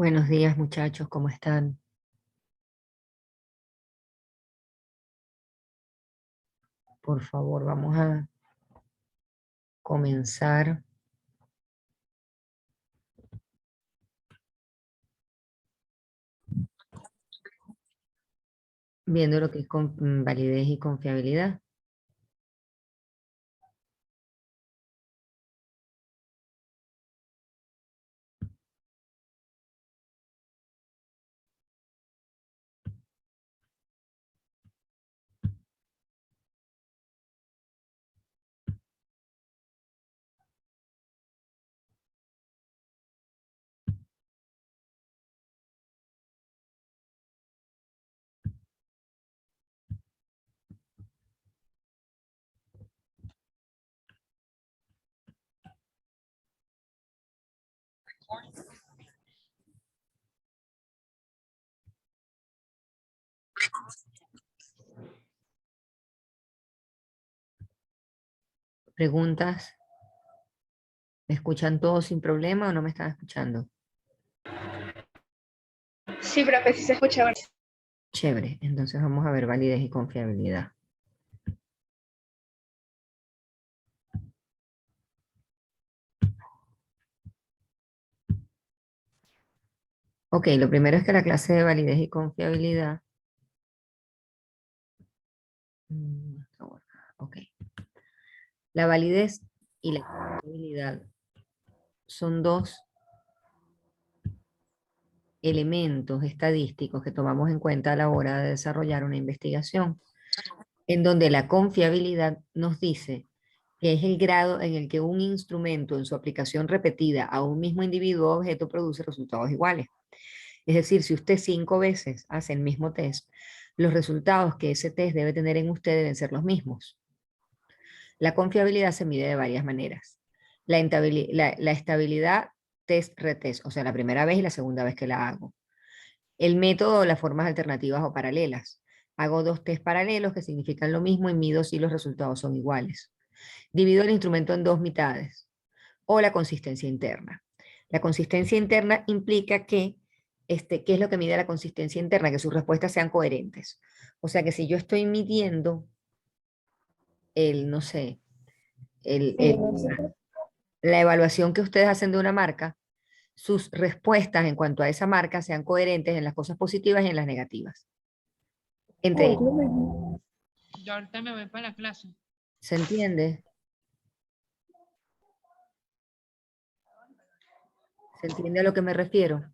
Buenos días, muchachos, ¿cómo están? Por favor, vamos a comenzar viendo lo que es validez y confiabilidad. Preguntas, ¿me escuchan todos sin problema o no me están escuchando? Sí, profe, sí se escucha bien. Chévere, entonces vamos a ver validez y confiabilidad. Ok, lo primero es que la clase de validez y confiabilidad... está guardada, ok. La validez y la confiabilidad son dos elementos estadísticos que tomamos en cuenta a la hora de desarrollar una investigación, en donde la confiabilidad nos dice que es el grado en el que un instrumento en su aplicación repetida a un mismo individuo o objeto produce resultados iguales. Es decir, si usted 5 veces hace el mismo test, los resultados que ese test debe tener en usted deben ser los mismos. La confiabilidad se mide de varias maneras. La estabilidad test-retest, o sea, la primera vez y la segunda vez que la hago. El método o las formas alternativas o paralelas. Hago 2 test paralelos que significan lo mismo y mido si los resultados son iguales. Divido el instrumento en 2 mitades. O la consistencia interna. La consistencia interna implica que, ¿qué es lo que mide la consistencia interna? Que sus respuestas sean coherentes. O sea que si yo estoy midiendo no sé, la evaluación que ustedes hacen de una marca, sus respuestas en cuanto a esa marca sean coherentes en las cosas positivas y en las negativas. Entre ellas. Yo ahorita me voy para la clase. ¿Se entiende? ¿Se entiende a lo que me refiero?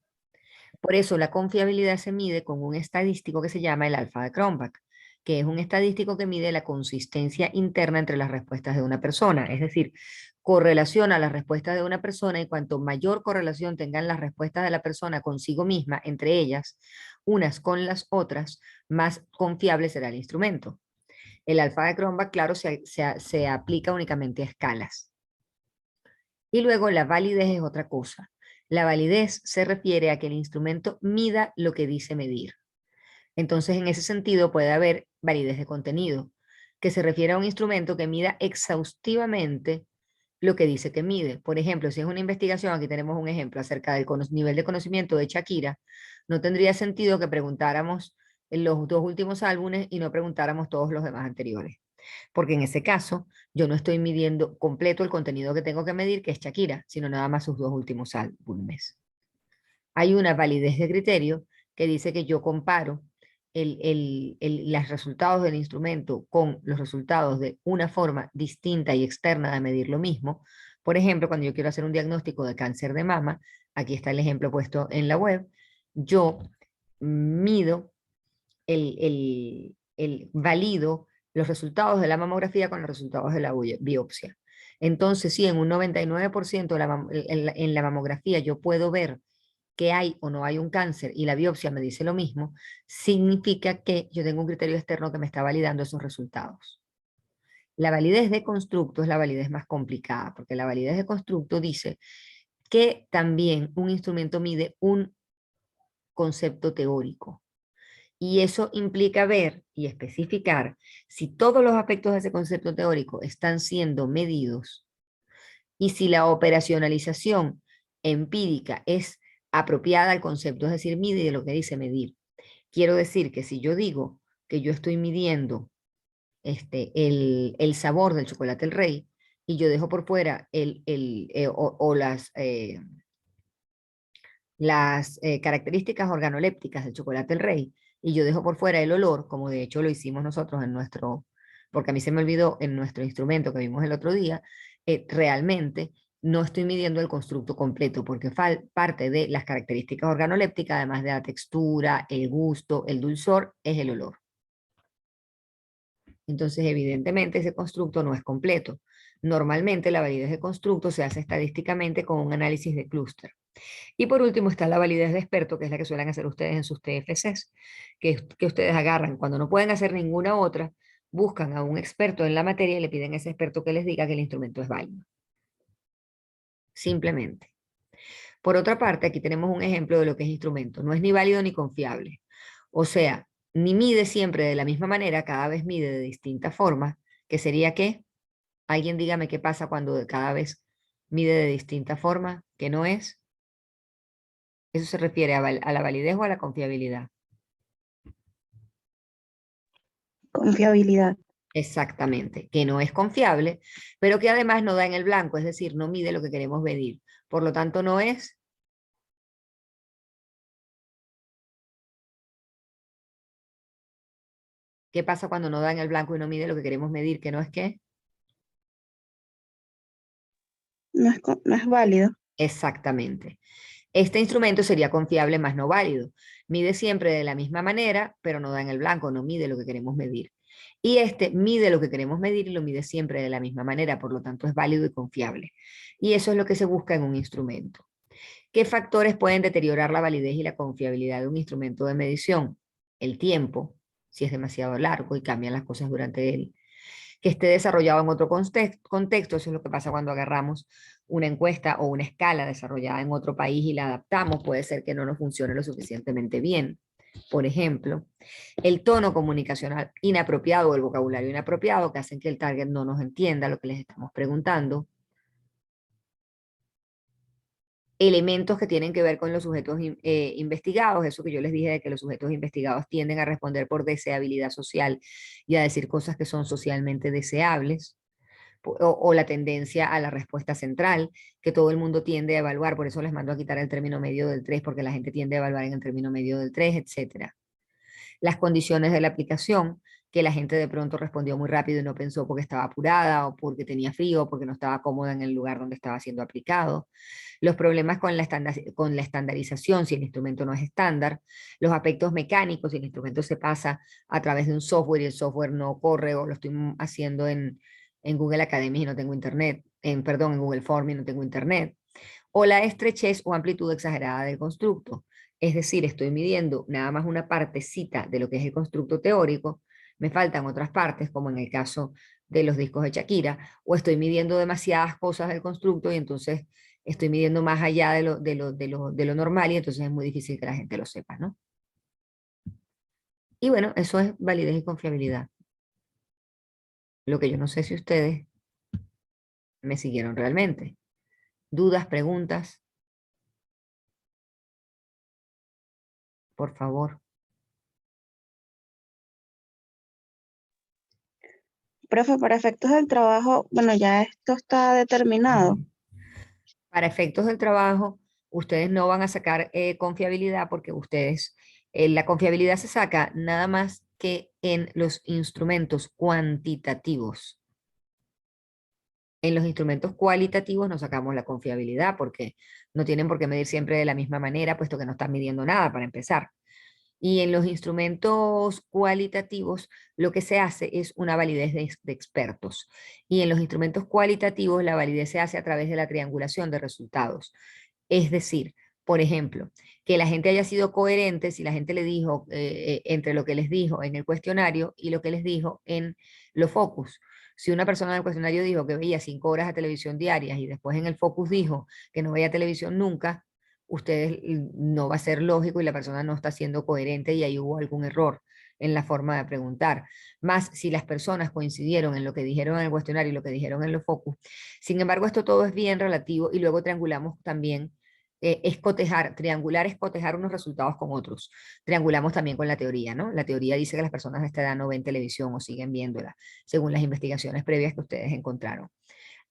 Por eso la confiabilidad se mide con un estadístico que se llama el alfa de Cronbach, que es un estadístico que mide la consistencia interna entre las respuestas de una persona. Es decir, correlaciona las respuestas de una persona y cuanto mayor correlación tengan las respuestas de la persona consigo misma, entre ellas, unas con las otras, más confiable será el instrumento. El alfa de Cronbach, claro, se aplica únicamente a escalas. Y luego la validez es otra cosa. La validez se refiere a que el instrumento mida lo que dice medir. Entonces, en ese sentido, puede haber validez de contenido, que se refiere a un instrumento que mida exhaustivamente lo que dice que mide. Por ejemplo, si es una investigación, aquí tenemos un ejemplo acerca del nivel de conocimiento de Shakira, no tendría sentido que preguntáramos los 2 últimos álbumes y no preguntáramos todos los demás anteriores. Porque en ese caso, yo no estoy midiendo completo el contenido que tengo que medir, que es Shakira, sino nada más sus 2 últimos álbumes. Hay una validez de criterio que dice que yo comparo los resultados del instrumento con los resultados de una forma distinta y externa de medir lo mismo. Por ejemplo, cuando yo quiero hacer un diagnóstico de cáncer de mama, aquí está el ejemplo puesto en la web, yo mido valido los resultados de la mamografía con los resultados de la biopsia. Entonces, si en un 99% en la mamografía yo puedo ver que hay o no hay un cáncer y la biopsia me dice lo mismo, significa que yo tengo un criterio externo que me está validando esos resultados. La validez de constructo es la validez más complicada, porque la validez de constructo dice que también un instrumento mide un concepto teórico. Y eso implica ver y especificar si todos los aspectos de ese concepto teórico están siendo medidos y si la operacionalización empírica es apropiada al concepto, es decir, mide de lo que dice medir. Quiero decir que si yo digo que yo estoy midiendo el sabor del chocolate El Rey y yo dejo por fuera o las características organolépticas del chocolate El Rey y yo dejo por fuera el olor, como de hecho lo hicimos nosotros en nuestro, porque a mí se me olvidó en nuestro instrumento que vimos el otro día, realmente no estoy midiendo el constructo completo porque parte de las características organolépticas, además de la textura, el gusto, el dulzor, es el olor. Entonces, evidentemente, ese constructo no es completo. Normalmente, la validez de constructo se hace estadísticamente con un análisis de clúster. Y por último está la validez de experto, que es la que suelen hacer ustedes en sus TFCs, que ustedes agarran cuando no pueden hacer ninguna otra, buscan a un experto en la materia y le piden a ese experto que les diga que el instrumento es válido. Simplemente. Por otra parte, aquí tenemos un ejemplo de lo que es instrumento. No es ni válido ni confiable. O sea, ni mide siempre de la misma manera, cada vez mide de distinta forma, que sería que alguien dígame qué pasa cuando cada vez mide de distinta forma, que no es. Eso se refiere a la validez o a la confiabilidad. Confiabilidad. Exactamente, que no es confiable, pero que además no da en el blanco, es decir, no mide lo que queremos medir. Por lo tanto, no es. ¿Qué pasa cuando no da en el blanco y no mide lo que queremos medir? ¿Que no es qué? No es válido. Exactamente. Este instrumento sería confiable más no válido. Mide siempre de la misma manera, pero no da en el blanco, no mide lo que queremos medir. Y este mide lo que queremos medir y lo mide siempre de la misma manera, por lo tanto es válido y confiable. Y eso es lo que se busca en un instrumento. ¿Qué factores pueden deteriorar la validez y la confiabilidad de un instrumento de medición? El tiempo, si es demasiado largo y cambian las cosas durante él. Que esté desarrollado en otro contexto, eso es lo que pasa cuando agarramos una encuesta o una escala desarrollada en otro país y la adaptamos, puede ser que no nos funcione lo suficientemente bien. Por ejemplo, el tono comunicacional inapropiado o el vocabulario inapropiado que hacen que el target no nos entienda lo que les estamos preguntando. Elementos que tienen que ver con los sujetos investigados, eso que yo les dije de que los sujetos investigados tienden a responder por deseabilidad social y a decir cosas que son socialmente deseables, o la tendencia a la respuesta central, que todo el mundo tiende a evaluar, por eso les mando a quitar el término medio del 3, porque la gente tiende a evaluar en el término medio del 3, etc. Las condiciones de la aplicación, que la gente de pronto respondió muy rápido y no pensó porque estaba apurada o porque tenía frío o porque no estaba cómoda en el lugar donde estaba siendo aplicado. Los problemas con la estandarización, si el instrumento no es estándar. Los aspectos mecánicos, si el instrumento se pasa a través de un software y el software no corre o lo estoy haciendo en Google Academy y no tengo internet, en Google Form y no tengo internet. O la estrechez o amplitud exagerada del constructo. Es decir, estoy midiendo nada más una partecita de lo que es el constructo teórico, me faltan otras partes, como en el caso de los discos de Shakira, o estoy midiendo demasiadas cosas del constructo y entonces estoy midiendo más allá de lo normal y entonces es muy difícil que la gente lo sepa, ¿no? Y bueno, eso es validez y confiabilidad. Lo que yo no sé si ustedes me siguieron realmente. ¿Dudas, preguntas? Por favor. Profe, para efectos del trabajo, bueno, ya esto está determinado. Para efectos del trabajo, ustedes no van a sacar confiabilidad porque ustedes, la confiabilidad se saca nada más que en los instrumentos cuantitativos. En los instrumentos cualitativos no sacamos la confiabilidad porque no tienen por qué medir siempre de la misma manera, puesto que no están midiendo nada para empezar. Y en los instrumentos cualitativos lo que se hace es una validez de expertos. Y en los instrumentos cualitativos la validez se hace a través de la triangulación de resultados. Es decir, por ejemplo, que la gente haya sido coherente si la gente le dijo entre lo que les dijo en el cuestionario y lo que les dijo en los focus. Si una persona en el cuestionario dijo que veía 5 horas de televisión diarias y después en el focus dijo que no veía televisión nunca, ustedes no va a ser lógico y la persona no está siendo coherente y ahí hubo algún error en la forma de preguntar. Más si las personas coincidieron en lo que dijeron en el cuestionario y lo que dijeron en los focus. Sin embargo, esto todo es bien relativo y luego triangulamos también es cotejar, triangular es cotejar unos resultados con otros. Triangulamos también con la teoría, ¿no? La teoría dice que las personas de esta edad no ven televisión o siguen viéndola, según las investigaciones previas que ustedes encontraron.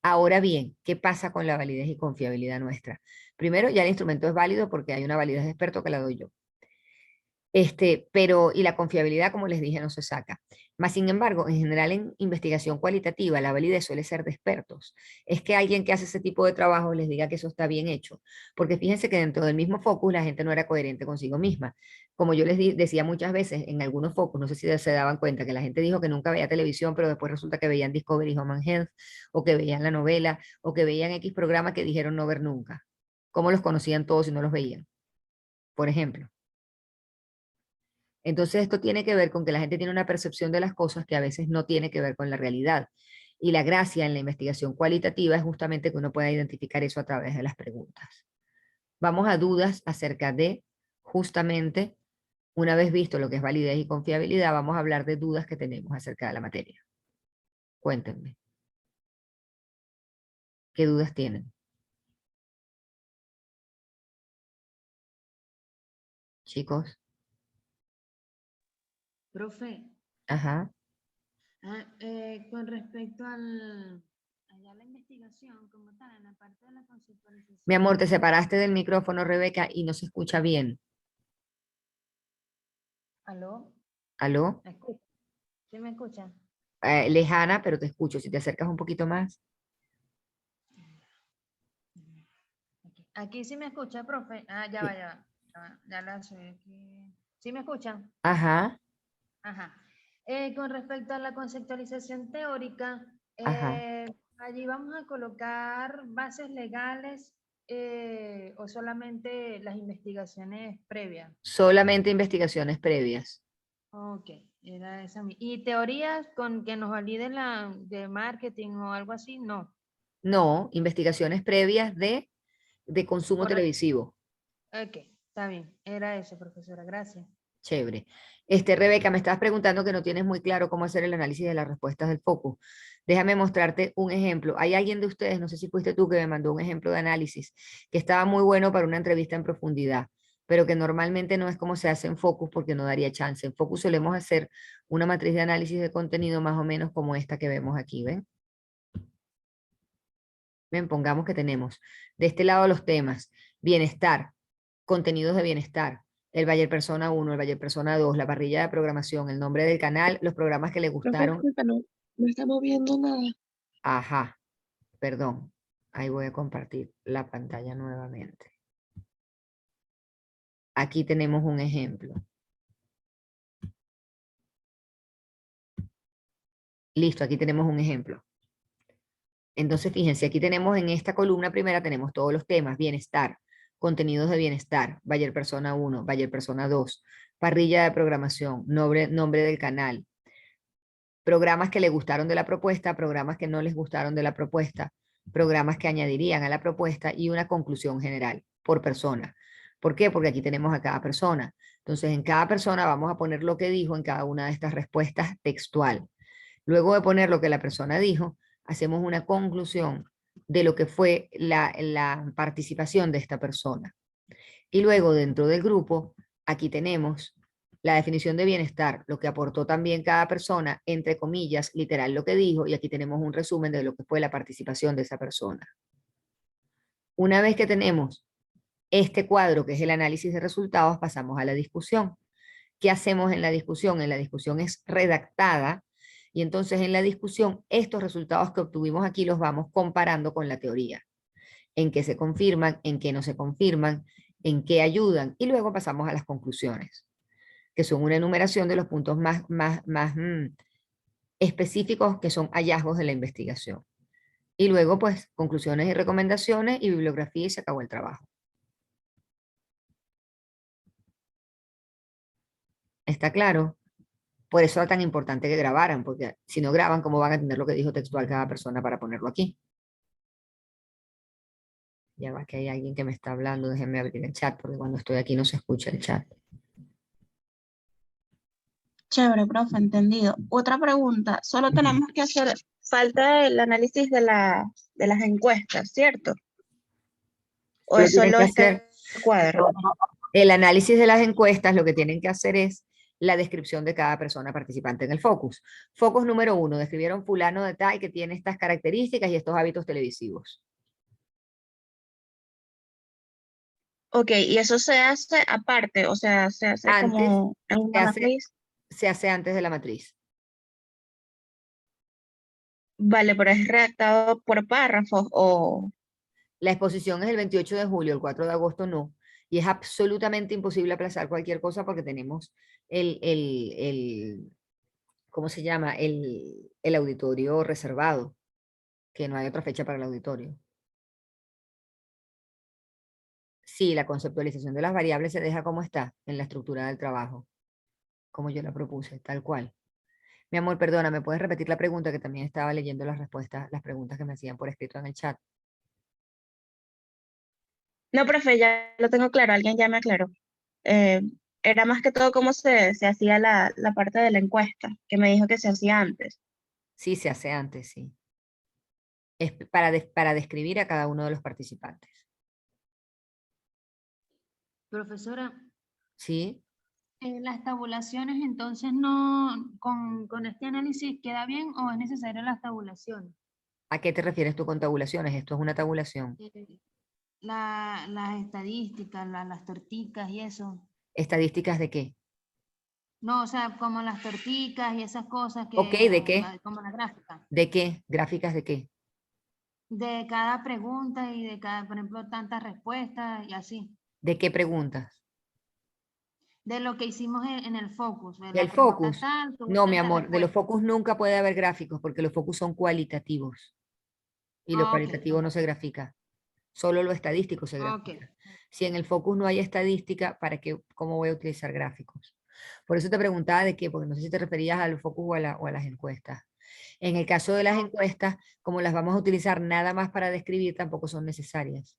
Ahora bien, ¿qué pasa con la validez y confiabilidad nuestra? Primero, ya el instrumento es válido porque hay una validez de experto que la doy yo. Y la confiabilidad, como les dije, no se saca. Más sin embargo, en general en investigación cualitativa, la validez suele ser de expertos. Es que alguien que hace ese tipo de trabajo les diga que eso está bien hecho. Porque fíjense que dentro del mismo focus la gente no era coherente consigo misma. Como yo les decía muchas veces, en algunos focus, no sé si se daban cuenta, que la gente dijo que nunca veía televisión, pero después resulta que veían Discovery Home and Health, o que veían la novela, o que veían X programa que dijeron no ver nunca. ¿Cómo los conocían todos si no los veían? Por ejemplo. Entonces esto tiene que ver con que la gente tiene una percepción de las cosas que a veces no tiene que ver con la realidad. Y la gracia en la investigación cualitativa es justamente que uno pueda identificar eso a través de las preguntas. Vamos a dudas acerca de, justamente, una vez visto lo que es validez y confiabilidad, vamos a hablar de dudas que tenemos acerca de la materia. Cuéntenme. ¿Qué dudas tienen? Chicos. Profe, Ajá. con respecto allá a la investigación como tal, en la parte de la conceptualización. Mi amor, te separaste del micrófono, Rebeca, y no se escucha bien. ¿Aló? ¿Aló? ¿Me escucha? ¿Sí me escuchan? Lejana, pero te escucho. Si te acercas un poquito más. Aquí sí me escucha, profe. Ah, ya Sí. va, ya va. Ya la soy aquí. ¿Sí me escuchan? Ajá, Ajá. Con respecto a la conceptualización teórica, ajá. allí vamos a colocar bases legales o solamente las investigaciones previas. Solamente investigaciones previas. Ok, era esa. ¿Y teorías con que nos validen la de marketing o algo así? No. No, investigaciones previas de consumo Correcto. televisivo. Ok, está bien. Era eso, profesora. Gracias. Chévere. Rebeca, me estabas preguntando que no tienes muy claro cómo hacer el análisis de las respuestas del focus. Déjame mostrarte un ejemplo. Hay alguien de ustedes, no sé si fuiste tú, que me mandó un ejemplo de análisis que estaba muy bueno para una entrevista en profundidad, pero que normalmente no es como se hace en focus porque no daría chance. En focus solemos hacer una matriz de análisis de contenido más o menos como esta que vemos aquí, ¿ven? Ven, pongamos que tenemos de este lado los temas: bienestar, contenidos de bienestar, el Bayer Persona 1, el Bayer Persona 2, la parrilla de programación, el nombre del canal, los programas que le Profe, gustaron. disculpa, no está moviendo nada. Ajá, perdón. Ahí voy a compartir la pantalla nuevamente. Aquí tenemos un ejemplo. Listo, aquí tenemos un ejemplo. Entonces, fíjense, aquí tenemos en esta columna primera, tenemos todos los temas: bienestar, contenidos de bienestar, Bayer Persona 1, Bayer Persona 2, parrilla de programación, nombre del canal, programas que le gustaron de la propuesta, programas que no les gustaron de la propuesta, programas que añadirían a la propuesta y una conclusión general por persona. ¿Por qué? Porque aquí tenemos a cada persona. Entonces, en cada persona vamos a poner lo que dijo en cada una de estas respuestas textual. Luego de poner lo que la persona dijo, hacemos una conclusión de lo que fue la participación de esta persona. Y luego, dentro del grupo, aquí tenemos la definición de bienestar, lo que aportó también cada persona, entre comillas, literal lo que dijo, y aquí tenemos un resumen de lo que fue la participación de esa persona. Una vez que tenemos este cuadro, que es el análisis de resultados, pasamos a la discusión. ¿Qué hacemos en la discusión? En la discusión es redactada, y entonces en la discusión estos resultados que obtuvimos aquí los vamos comparando con la teoría. En qué se confirman, en qué no se confirman, en qué ayudan, y luego pasamos a las conclusiones, que son una enumeración de los puntos más específicos que son hallazgos de la investigación. Y luego, pues, conclusiones y recomendaciones y bibliografía, y se acabó el trabajo. ¿Está claro? Por eso era tan importante que grabaran, porque si no graban, ¿cómo van a tener lo que dijo textual cada persona para ponerlo aquí? Ya va que hay alguien que me está hablando, déjenme abrir el chat, porque cuando estoy aquí no se escucha el chat. Chévere, profe, entendido. Otra pregunta, solo tenemos que hacer falta el análisis de las encuestas, ¿cierto? ¿O Lo es tienen solo que este hacer. cuadro? El análisis de las encuestas lo que tienen que hacer es la descripción de cada persona participante en el focus. Focus número 1, describieron fulano de tal que tiene estas características y estos hábitos televisivos. Ok, y eso se hace aparte, o sea, se hace Antes, como en se una hace, matriz. se hace antes de la matriz. Vale, pero es redactado por párrafos o... La exposición es el 28 de julio, el 4 de agosto no. Y es absolutamente imposible aplazar cualquier cosa porque tenemos ¿cómo se llama? El auditorio reservado, que no hay otra fecha para el auditorio. Sí, la conceptualización de las variables se deja como está en la estructura del trabajo, como yo la propuse, tal cual. Mi amor, perdona, ¿me puedes repetir la pregunta? Que también estaba leyendo las respuestas, las preguntas que me hacían por escrito en el chat. No, profe, ya lo tengo claro, alguien ya me aclaró. Eh, Era más que todo cómo se hacía la parte de la encuesta, que me dijo que se hacía antes. Sí, se hace antes, sí. Es para describir a cada uno de los participantes. Profesora, ¿Sí? las tabulaciones entonces no, con este análisis queda bien o es necesario las tabulaciones. ¿A qué te refieres tú con tabulaciones? Esto es una tabulación. Las estadísticas, las torticas y eso. ¿Estadísticas de qué? No, o sea, como las torticas y esas cosas Ok, ¿de qué? como la gráfica. ¿De qué? ¿Gráficas de qué? De cada pregunta y de cada, por ejemplo, tantas respuestas y así. ¿De qué preguntas? De lo que hicimos en el focus, de ¿Del la pregunta focus? tal, tuvo No, mi tantas amor, de los respuestas. focus nunca puede haber gráficos porque los focus son cualitativos y lo Ah, ok, cualitativo no se grafica, solo lo estadístico se ok. grafica. Si en el focus no hay estadística, ¿para qué, cómo voy a utilizar gráficos? Por eso te preguntaba de qué, porque no sé si te referías al focus o a las encuestas. En el caso de las Ok, encuestas, como las vamos a utilizar nada más para describir, tampoco son necesarias.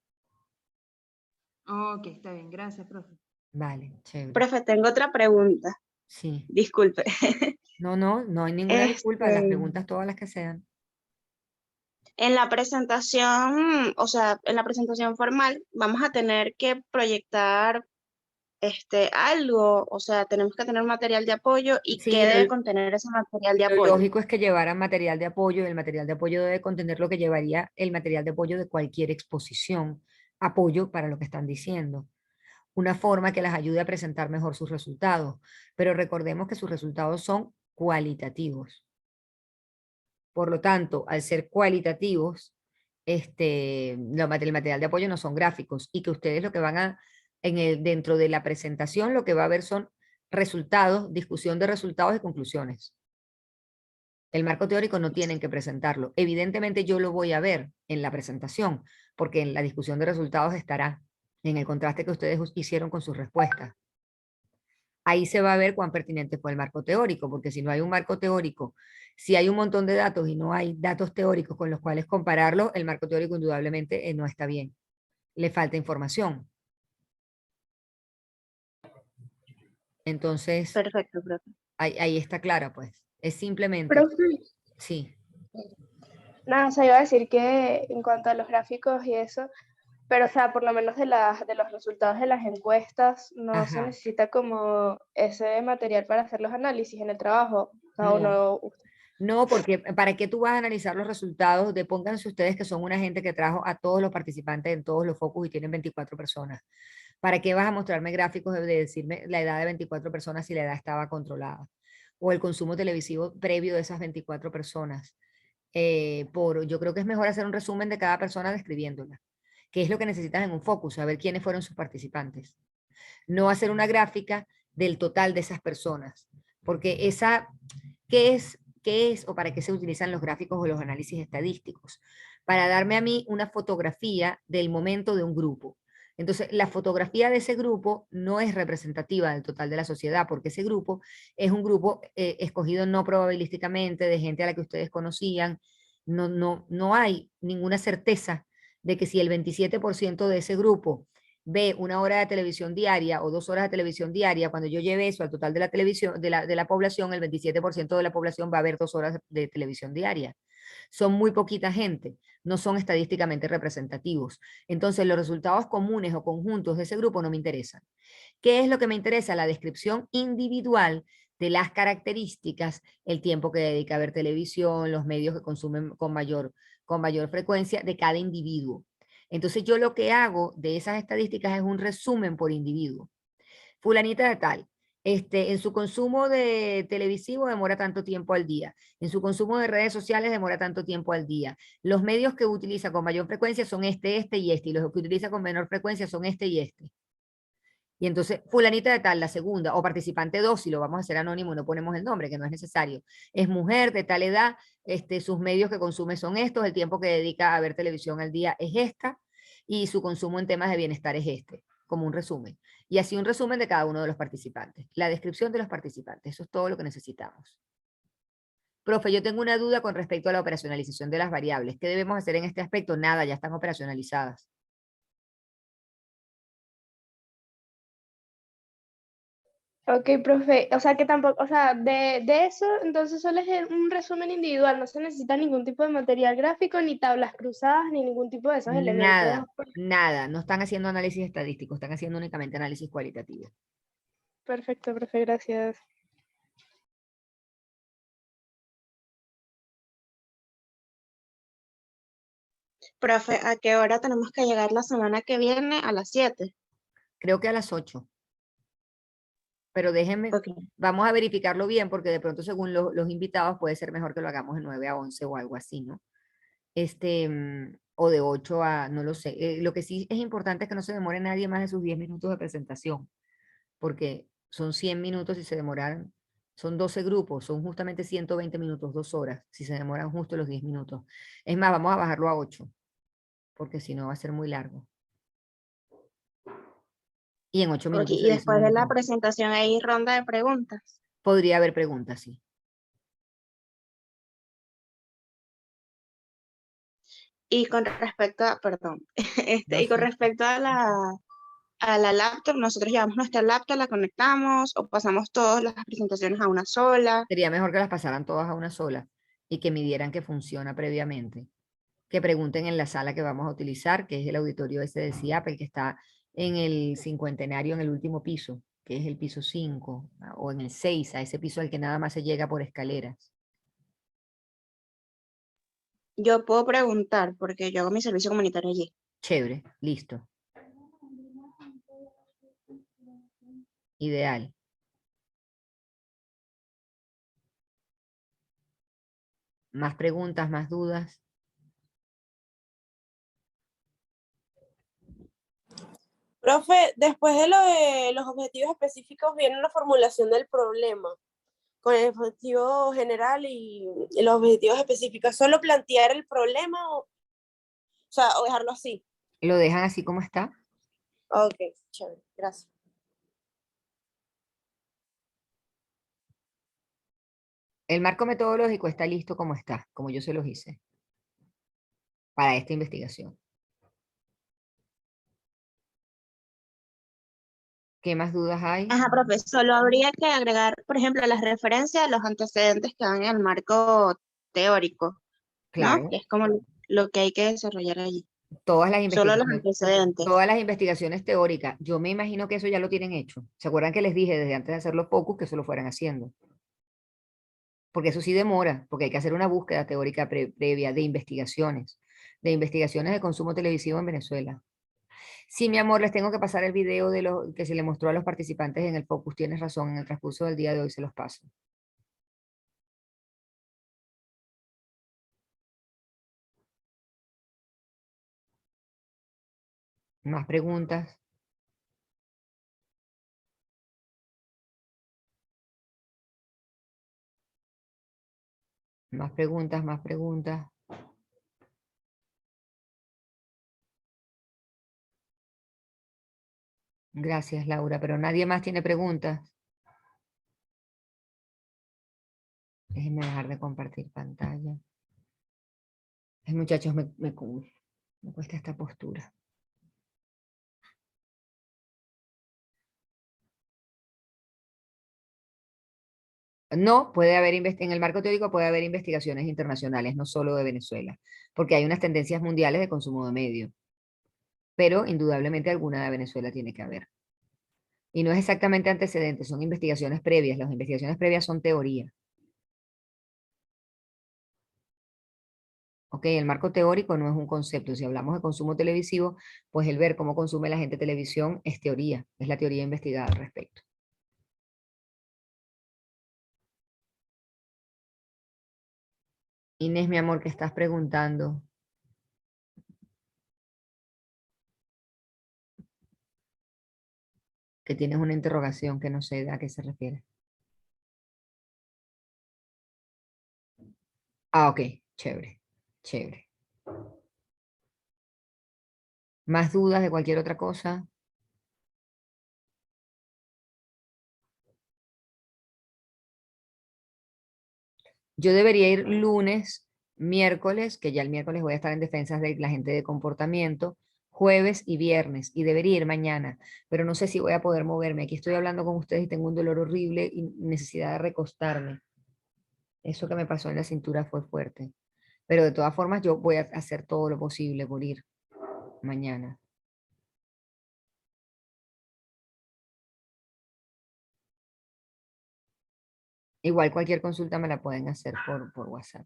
ok, está bien, gracias, profe. Vale, chévere. Profe, tengo otra pregunta, Sí. disculpe. No, no, no hay ninguna disculpa, las Este, preguntas todas las que sean. en la presentación, o sea, en la presentación formal, vamos a tener que proyectar algo, o sea, tenemos que tener material de apoyo y Sí, qué debe contener ese material de lo apoyo. lógico es que llevaran material de apoyo, y el material de apoyo debe contener lo que llevaría el material de apoyo de cualquier exposición, apoyo para lo que están diciendo, una forma que las ayude a presentar mejor sus resultados, pero recordemos que sus resultados son cualitativos. Por lo tanto, al ser cualitativos, el material de apoyo no son gráficos y que ustedes lo que van a, dentro de la presentación, lo que va a ver son resultados, discusión de resultados y conclusiones. El marco teórico no tienen que presentarlo. Evidentemente yo lo voy a ver en la presentación, porque en la discusión de resultados estará en el contraste que ustedes hicieron con sus respuestas. Ahí se va a ver cuán pertinente fue el marco teórico, porque si no hay un marco teórico, si hay un montón de datos y no hay datos teóricos con los cuales compararlo, el marco teórico indudablemente no está bien. Le falta información. Entonces, Perfecto, profe. ahí está clara, pues. Es simplemente, Profe, sí. nada, o sea, iba a decir que en cuanto a los gráficos y eso, pero o sea, por lo menos de los resultados de las encuestas, no se Ajá. necesita como ese material para hacer los análisis en el trabajo. Cada No. uno, No, porque ¿para qué tú vas a analizar los resultados? Pónganse ustedes que son una gente que trajo a todos los participantes en todos los focus y tienen 24 personas. ¿Para qué vas a mostrarme gráficos de decirme la edad de 24 personas si la edad estaba controlada? O el consumo televisivo previo de esas 24 personas. Yo creo que es mejor hacer un resumen de cada persona describiéndola. ¿Qué es lo que necesitas en un focus? Saber quiénes fueron sus participantes. No hacer una gráfica del total de esas personas. Porque ¿qué es o para qué se utilizan los gráficos o los análisis estadísticos? Para darme a mí una fotografía del momento de un grupo. Entonces, la fotografía de ese grupo no es representativa del total de la sociedad, porque ese grupo es un grupo escogido no probabilísticamente de gente a la que ustedes conocían. No hay ninguna certeza de que si el 27% de ese grupo ve 1 hora de televisión diaria o 2 horas de televisión diaria, cuando yo lleve eso al total de la televisión, de la población, el 27% de la población va a ver 2 horas de televisión diaria. Son muy poquita gente. no son estadísticamente representativos. Entonces, los resultados comunes o conjuntos de ese grupo no me interesan. ¿Qué es lo que me interesa? La descripción individual de las características, el tiempo que dedica a ver televisión, los medios que consumen con mayor frecuencia de cada individuo. Entonces yo lo que hago de esas estadísticas es un resumen por individuo. Fulanita de tal, en su consumo de televisivo demora tanto tiempo al día, en su consumo de redes sociales demora tanto tiempo al día. Los medios que utiliza con mayor frecuencia son este y este, y los que utiliza con menor frecuencia son este y este. Y entonces, fulanita de tal, la segunda, o participante 2, si lo vamos a hacer anónimo, no ponemos el nombre, que no es necesario. Es mujer de tal edad, sus medios que consume son estos, el tiempo que dedica a ver televisión al día es esta, y su consumo en temas de bienestar es este, como un resumen. Y así un resumen de cada uno de los participantes. La descripción de los participantes, eso es todo lo que necesitamos. Profe, yo tengo una duda con respecto a la operacionalización de las variables. ¿Qué debemos hacer en este aspecto? Nada, ya están operacionalizadas. Ok, profe, o sea que tampoco, o sea, de eso, entonces solo es un resumen individual, no se necesita ningún tipo de material gráfico, ni tablas cruzadas, ni ningún tipo de esos elementos. Nada, nada. No están haciendo análisis estadístico, están haciendo únicamente análisis cualitativo. Perfecto, profe, gracias. Profe, ¿a qué hora tenemos que llegar la semana que viene? A las 7. Creo que a las 8. Pero déjenme, Ok. vamos a verificarlo bien, porque de pronto según los invitados puede ser mejor que lo hagamos de 9 a 11 o algo así, ¿no? O de 8 a, no lo sé. Lo que sí es importante es que no se demore nadie más de sus 10 minutos de presentación, porque son 100 minutos si se demoran, son 12 grupos, son justamente 120 minutos, 2 horas, si se demoran justo los 10 minutos. Es más, vamos a bajarlo a 8, porque si no va a ser muy largo. Y en 8 Ok, minutos y se dice un después de la montón. presentación hay ronda de preguntas. Podría haber preguntas, sí. Y con respecto a, perdón, No y con sé. respecto a la laptop, nosotros llevamos nuestra laptop, la conectamos o pasamos todas las presentaciones a una sola. Sería mejor que las pasaran todas a una sola y que midieran que funciona previamente. Que pregunten en la sala que vamos a utilizar, que es el auditorio ese de CIAP, que está en el cincuentenario, en el último piso, que es el piso 5, o en el 6, a ese piso al que nada más se llega por escaleras. Yo puedo preguntar porque yo hago mi servicio comunitario allí. Chévere, listo. Ideal. Más preguntas, más dudas. Profe, después de lo de los objetivos específicos viene la formulación del problema, con el objetivo general y los objetivos específicos. ¿Solo plantear el problema o dejarlo así? Lo dejan así como está. Ok, chévere, gracias. El marco metodológico está listo como está, como yo se los hice, para esta investigación. ¿Qué más dudas hay? Ajá, profe, solo habría que agregar, por ejemplo, las referencias, los antecedentes que van en el marco teórico, ¿no? Claro, Que es como lo que hay que desarrollar allí. todas las Solo los investigaciones. antecedentes. Todas las investigaciones teóricas, yo me imagino que eso ya lo tienen hecho. ¿Se acuerdan que les dije desde antes de hacer los focus que eso lo fueran haciendo? Porque eso sí demora, porque hay que hacer una búsqueda teórica previa de investigaciones de consumo televisivo en Venezuela. Sí, mi amor, les tengo que pasar el video de lo que se le mostró a los participantes en el focus. Tienes razón, en el transcurso del día de hoy se los paso. Más preguntas. Más preguntas, más preguntas. Gracias, Laura, pero nadie más tiene preguntas. Déjenme dejar de compartir pantalla. Ay, muchachos, me cuesta esta postura. No, puede haber, en el marco teórico puede haber investigaciones internacionales, no solo de Venezuela, porque hay unas tendencias mundiales de consumo de medio, pero indudablemente alguna de Venezuela tiene que haber. Y no es exactamente antecedentes, son investigaciones previas. Las investigaciones previas son teoría. Ok, el marco teórico no es un concepto. Si hablamos de consumo televisivo, pues el ver cómo consume la gente televisión es teoría, es la teoría investigada al respecto. Inés, mi amor, ¿qué estás preguntando? Que tienes una interrogación que no sé a qué se refiere. Ah, ok, chévere, chévere. ¿Más dudas de cualquier otra cosa? Yo debería ir lunes, miércoles, que ya el miércoles voy a estar en defensas de la gente de comportamiento, jueves y viernes, y debería ir mañana, pero no sé si voy a poder moverme. Aquí estoy hablando con ustedes y tengo un dolor horrible y necesidad de recostarme. Eso que me pasó en la cintura fue fuerte. Pero de todas formas, yo voy a hacer todo lo posible por ir mañana. Igual cualquier consulta me la pueden hacer por WhatsApp.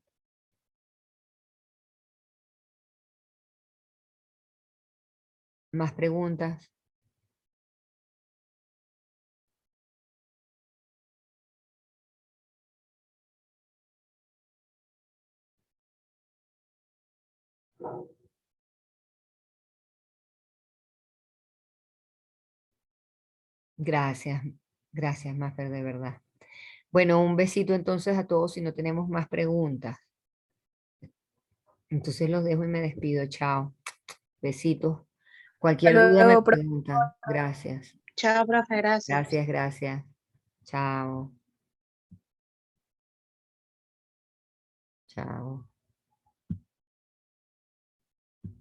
¿Más preguntas? Gracias, gracias, Mafer, de verdad. Bueno, un besito entonces a todos si no tenemos más preguntas. Entonces los dejo y me despido. Chao. Besitos. Cualquier Hasta duda me luego, profe. preguntan. Gracias. Chao, profe, gracias. Gracias, gracias. Chao. Chao.